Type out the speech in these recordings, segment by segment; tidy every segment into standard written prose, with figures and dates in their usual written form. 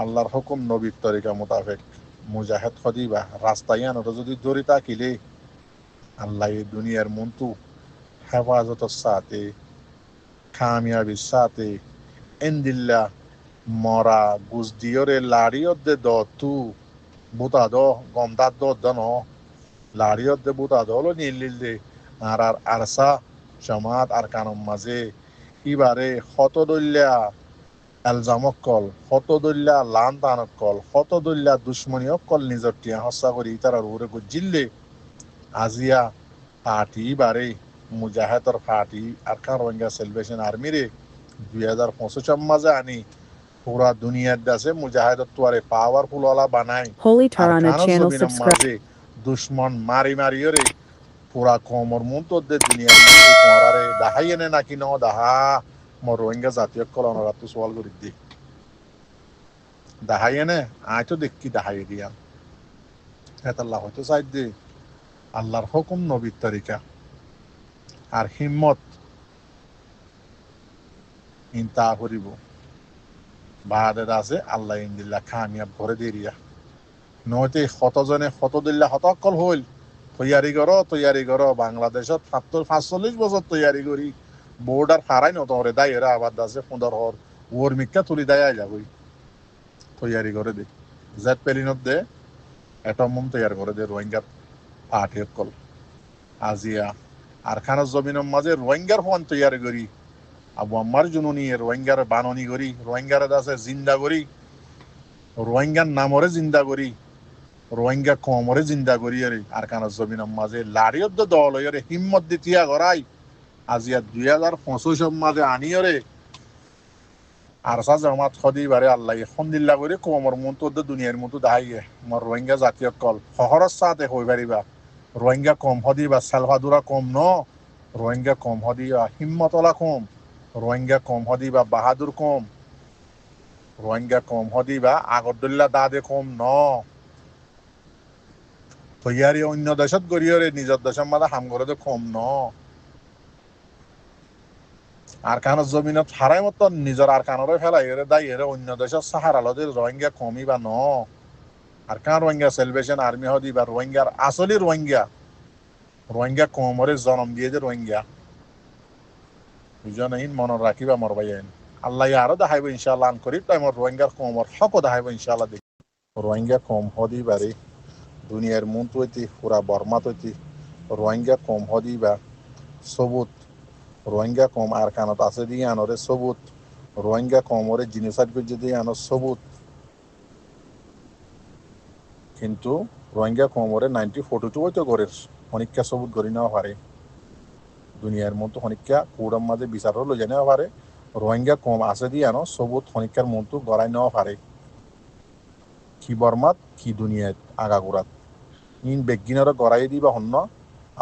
আল্লাহর হুকুম নবীর তরিকা মোতাবেক মুজাহিদ খদিবা রাস্তায় আনোটা যদি দড়ি তাকিলে আল্লাহ এই দুনিয়ার মন্তু হেফাজতের সাথে কামিয়াবির সাথে এন্দিল্লা মরা গুজদিয়রে লাড়িয়দ্দে দ তু বুতা দ গমদার দন লাড়িয়দ্দে বুতা দলো নিলিলদে আর আরসা জমাত আর কানম মাঝে ইবারে হতদল্যা এলজামকল হতদল্যা লান তানকল হতদল্যা দুশ্মনী অকল নিজর টিয়া হসা করি ইতারার উরে গুজিল্লে আজিয়া পার্টি বারে মুজাহেদর পার্টি আর কান রোহিঙ্গা সেলিব্রেশন আর্মিরে 2025 মাঝে আনি পুরা দুনিয়ার দেশে মুজাহিদত তোয়ারে পাওয়ারফুল ওলা বানাই Holy আর Tarana কানর channel জমিনের subscribe. মাঝে দুশ্মন মারি মারিয়রে পুরা কমর মুন্তদে দুনিয়ার মধ্যে তোমারে দাহাই এনে নাকি ন দাহা মর রোহিঙ্গা জাতীয় কলনরাত সোয়াল করি দি দাহাই এনে আয় তো দেখি দাহাই দিয়া হেতাল্লাহ হয়তো চাই দি আল্লাহর হুকুম নবীর তরিকা আর হিম্মত ইনতা করিব বাহাদের আছে আল্লাহ ইন্দিল্লা কামিয়াব ভরে দিরিয়া নইতে শতজনে শতদিল্লা শতকল হইল তৈয়ারি কর বাংলাদেশত 45 বছর তৈয়ারি করি বোর্ডার ফারাই নতরে দায় এরা আবার দাসে সুন্দর হর ওর মিক্কা তুলি দায় আই যাবই তৈয়ারি করে দে জেট পেলিনত দে এটমম তৈয়ার করে দে রোহিঙ্গার পাঠিয়ত কল আজিয়া আর খানার জমিনের মাঝে রোহিঙ্গার ফোন তৈয়ারি করি আবু আম্মার জুনুনি রোহিঙ্গার বাননি করি রোহিঙ্গার দাসে জিন্দা করি রোহিঙ্গার নামরে জিন্দা করি রোহিঙ্গা কমরে জিন্দা করি আর কানার জমিনের মাঝে লাড়িয়ত দল হইরে হিম্মত দিতিয়া গড়াই আজিয়া 2025 মাঝে আনিয়রে আরসা জমাত খদি বারে আল্লাহ খন্দিল্লা করে কমর মতো দুনিয়ার মতো দাহাইয়ে মর রোহিঙ্গা জাতীয় কল শহরের সাথে হই পারিবা রোহিঙ্গা কম হদিবা সালভাদুরা কম ন রোহিঙ্গা কম হদিবা হিম্মতলা কম রোহিঙ্গা কম হদিবা বাহাদুর কম রোহিঙ্গা কম হদিবা আগরদুল্লা দাদে কম ন তৈয়ারি অন্য দেশত গড়িয়রে নিজের দেশের মাঝে হাম করে কম ন আর কানের জমিনত হারাই মতো নিজের আর কানরে ফেলাই এরে দাই এরে অন্য দেশের সাহারা লদের রোহিঙ্গা কমি বা ন আর কান রোহিঙ্গা সেলিব্রেশন আর্মি হদি বা রোহিঙ্গার আসলি রোহিঙ্গা কমরে জন্ম দিয়ে যে রোহিঙ্গা বুঝন ইন মনে রাখিবা মর ভাইয়েন আল্লাহ আরো দেখাইব ইনশাআল্লাহ আন করি টাইমর রোহিঙ্গার কমর হকও দেখাইব ইনশাআল্লাহ দেখি রোহিঙ্গা কম হদি বারে দুনিয়ার মুন তৈতি পুরা বর্মা তৈতি রোহিঙ্গা কম হদি বা সবুত রোহিঙ্গা কম আর কানত আছে দিয়ে আনরে সবুত রোহিঙ্গা কমরে জিনিসাইড করছে দিয়ে আনো সবুত কিন্তু রোহিঙ্গা কমরে 1942 হয়তো করে অনেকটা সবুত করি নেওয়া পারে দুনিয়ার মতো অনেকটা কুড়ার মাঝে বিচারও লই নেওয়া পারে রোহিঙ্গা কম আছে দিয়ে আনো সবুত অনেকটার মতো গড়াই নেওয়া পারে কি বর্মাত কি দুনিয়াত আগাগোড়াত ইন বেগিনারা গড়াই দিবা হন্য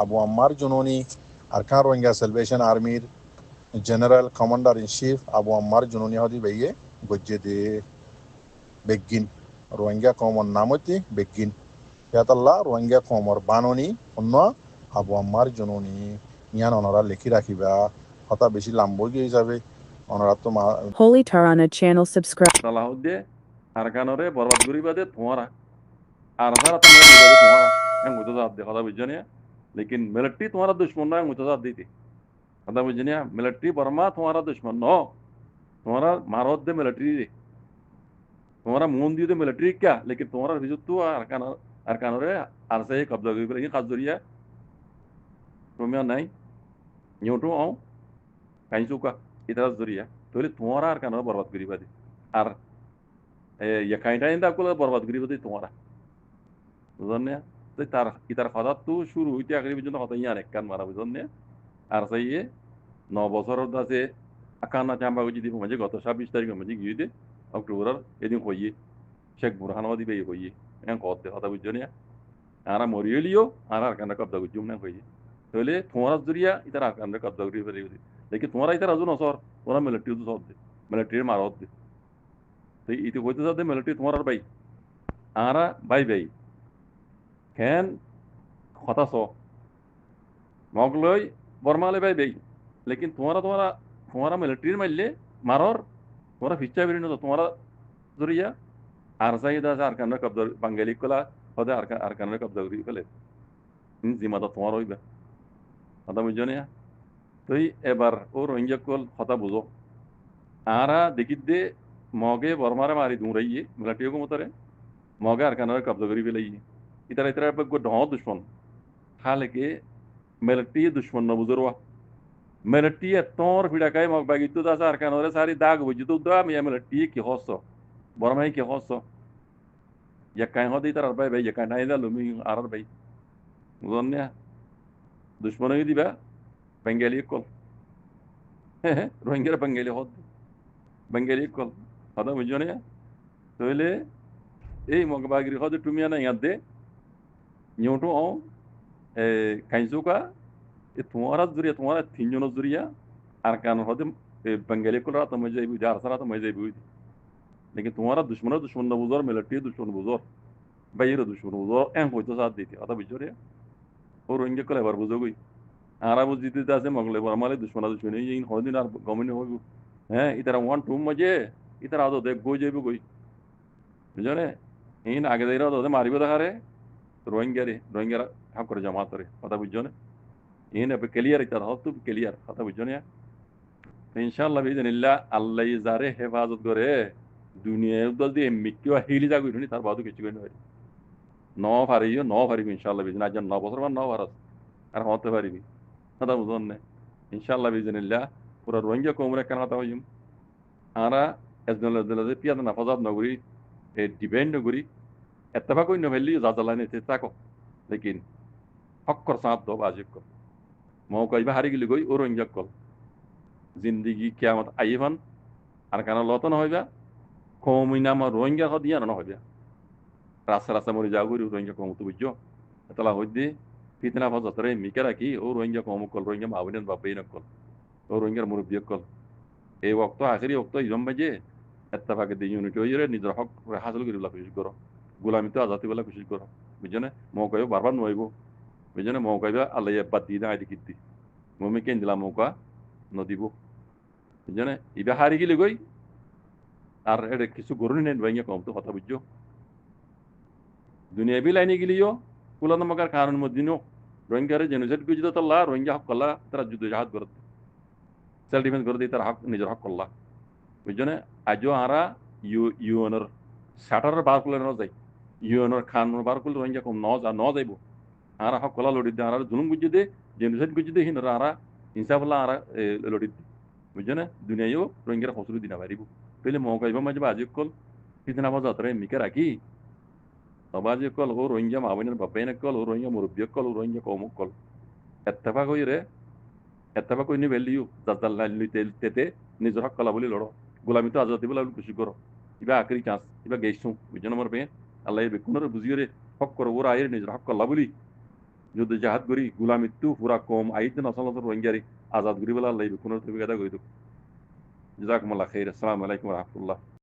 আবু আম্মার জননী আর কান রোহিঙ্গা সেলিব্রেশন আর্মির general commander in chief Abu আম্মার জননী হদি বেয়ে গজ্জে দে বেগিন রোহিঙ্গা কমর নাম হইতে বেগিন ইয়াতাল্লাহ রোহিঙ্গা কমর বাননি অন্য আবু আম্মার জননী ইয়ান অনরা লিখি রাখিবা কথা বেশি লাম্ব গিয়ে যাবে অনরা তো Holy Tarana channel subscribe. সালাহুদ্দে আরকানরে বরবাদ করিবা দে তোমারা আর সারা তোমরা দিবা দে তোমারা মুতো জাত দে কথা বুঝছো না लेकिन मिलिट्री तुम्हारा दुश्मन ना मुतो जात दी কথা বুঝছো না मिलिट्री बर्मा तुम्हारा दुश्मन नो तुम्हारा मारोत दे मिलिट्री दे तुम्हारा मून दी दे मिलिट्री क्या लेकिन तुम्हारा विजुत तो अरकानरे आरसे कब्जा करी ये कब्जरिया तुम्हें नहीं न्यूटो आओ कहीं चुका इधर जरिया तो ले तुम्हारा अरकानरे बर्बाद करी बादी আর ये काइंडा इंदा को बर्बाद करी बादी तुम्हारा বুঝনে তো তার ইতার কথা তো শুরু হইতে আগে পর্যন্ত কথা ইয়ার এক কান মারা বুঝনে আর সাইয়ে 9 বছরের দাসে আকানা চাম্বা গজি দিব মাঝে গত 26 তারিখ মাঝে গিয়ে দে অক্টোবর এদিন কইয়ে শেখ বুরহানওয়াদি বে কইয়ে এখন কথা বুঝনে আর মরিয়েলিও আর কানা কবজা গুজুম না কইয়ে তাহলে তোমার জুরিয়া ইতার কানা কবজা করি পারি लेकिन তোমার ইতার আজু নসর ওরা মিলিটারি তো সব দে মিলিটারি মারত দে তো ইতি কইতে যাতে মিলিটারি তোমার ভাই আরা ভাই ভাই কেন কথা সো মগলই বর্মালে ভাই ভাই लेकिन तुम्हारा मिलिट्री मारले मारर तुम्हारा फिच्चा बेरी न तुम्हारा जरिया আর চাহিদা আছে আরকানের কব্জা বাঙালি কলা হদে আরকানের কব্জা করি ফেলে জিমাদা তোমার হইবা কথা বুঝছো না তুই এবার ও রোহিঙ্গা কল কথা বুঝো আরা দেখিত দে মগে বর্মারে মারি দুরাইয়ে মিলাটিও মতরে মগে আরকানের কব্জা করি ফেলে ইতারা ইতারা ড দুশ্মন হালেকে মেলটি দুশ্মন ন বুঝরওয়া মেলটি তোর ফিডাকাই মগ বাগিতু দাস আরকানরে সারি দাগ বুঝিতু দা মিয়া মেলটি কি হস বর্মাই কি হস yakan hodi tarar bay bay yakan ayda lumi arar bay বুঝলেন দুশ্মন দিবা বেঙ্গালি কল রোহিঙ্গার বেঙ্গালি হদ বেঙ্গালি কল কথা বুঝছো না তাহলে এই মগবাগিরি হদ তুমিয়া না ইয়াদ দে নিউটো ও কাইজুকা এ তোমার জুরিয়া তোমার তিনজনের জুরিয়া আর কান হদে বেঙ্গালি কল রাত মজে যাইবি যার সারা তো মজে যাইবি लेकिन तुम्हारा दुश्मन न बुझो मिलिट्री दुश्मन बुझो বাইরে দুশ্মন বুঝো এম হইতো সাথ দিতে কথা বুঝছো রে ও রোহিঙ্গা কলে এবার বুঝো গই আর বুঝিতে আছে মগলে বর্মালে দুশ্মনী ইন হদিন আর গমনে হইব হ্যাঁ ইতারা ওয়ান টু মজে ইতারা আদো দেখ গই যাইব গই বুঝছো রে ইন আগে দেইরা তো মারিব দেখারে রোহিঙ্গার হাক করে জামাত রে কথা বুঝছো না ইন এবে ক্লিয়ার ইতারা হতো ক্লিয়ার কথা বুঝছো না ইনশাআল্লাহ বিইজনিল্লাহ আল্লাহ যারে হেফাজত করে দুনিয়া উদল দিয়ে মিক্কিও হিলি যাগই নি তার বাদু কিছু কই না ন পারিবি ইনশাআল্লাহ বিজন আজ 9 বছর বা 9 ভারত আর হতে পারিবি কথা বুঝুন না ইনশাআল্লাহ বিজনিল্লাহ পুরা রোহিঙ্গা কোমরে কেন হতা হইম আরা এজনলে পিয়াদ না ফজাদ নগরী এ ডিপেন্ড নগরী এত্তফাক কই নভেলি জাজালানে তে তাকো লেকিন হক্কর সাথ দো বাজিব কর মৌকাই বা হারি গলি গই ও রোহিঙ্গা কল জিন্দেগি কিয়ামত আইবান আর কেন লতন হইবা কৌমিনা মা রোহিঙ্গা হদিয়া না হইবা রাস্তা মরে যাও করি রোহিঙ্গা কম তো বুঝছো এতলা হইতে ফিতনা ফজরে মিকে রাখি ও রোহিঙ্গা কম কল রোহিঙ্গা মাউনেন বাপাই না কল ও রোহিঙ্গার মুরব্বী কল এই ওক্ত আখেরি ওক্ত ইজম বাজে এত্তাফাকে দি ইউনিটি হইরে নিজের হক হাসিল করিলা কোশিশ করো গোলামি তো আজাতি বলা কোশিশ করো বুঝছো না মৌকাইও বারবার নইব বুঝছো না মৌকাইবা আল্লাহ বাদ দিয়ে আইদি কিত্তি মমি কেন দিলা মৌকা নদিব বুঝছো না ইবা হারি গেলে গই আর এটা কিছু গরুনি নেন রোহিঙ্গা কম তো কথা বুঝছো দুনিয়া বি লাইনে গেলিও কুলান মগার কারণ মদিনো রোহিঙ্গারে জেনোসাইড গুজিত তাল্লা রোহিঙ্গা হক কল্লা তারা যুদ্ধ জাহাজ করত সেলফ ডিফেন্স করে দিয়ে তার হক নিজের হক কল্লা বুঝছো না আজও আরা ইউএনর শাটার বার করলে ন যাই ইউএনর খান বার করলে রোহিঙ্গা কম ন যাইব আরা হক কল্লা লড়ি দিয়ে আর জুলুম গুজি দে জেনোসাইড গুজি দে হিন আরা ইনসাফল্লা আরা লড়ি দে বুঝছো না দুনিয়াও রোহিঙ্গার হসরু দিনা পারিব পেলে মৌকাইবা মাঝে বাজি কল ফিতনা বাজাতরে মিকে রাখি Abaji kol o rohingya mawinin babena kol o rohingya murubbiya kol o rohingya qawmu kol ettafaq hoyre ettafaq hoyni value jadalla tete nijor hak kala boli loro গোলামি তো আজাদি বলে খুশি করো ইবা আখরি চান্স ইবা গেইছু বুঝছো আমার বে আল্লাহ বে কোনর বুঝিরে হক করো ওরা আইরে নিজের হক কলা বলি যদি জাহাদ করি গোলামি তো পুরা কম আইতে না সালাত রোহিঙ্গারি আজাদ করি বলে আল্লাহ বে কোনর তুমি কথা কইতো জাযাকুমুল্লাহ খাইর আসসালামু আলাইকুম ওয়া রাহমাতুল্লাহ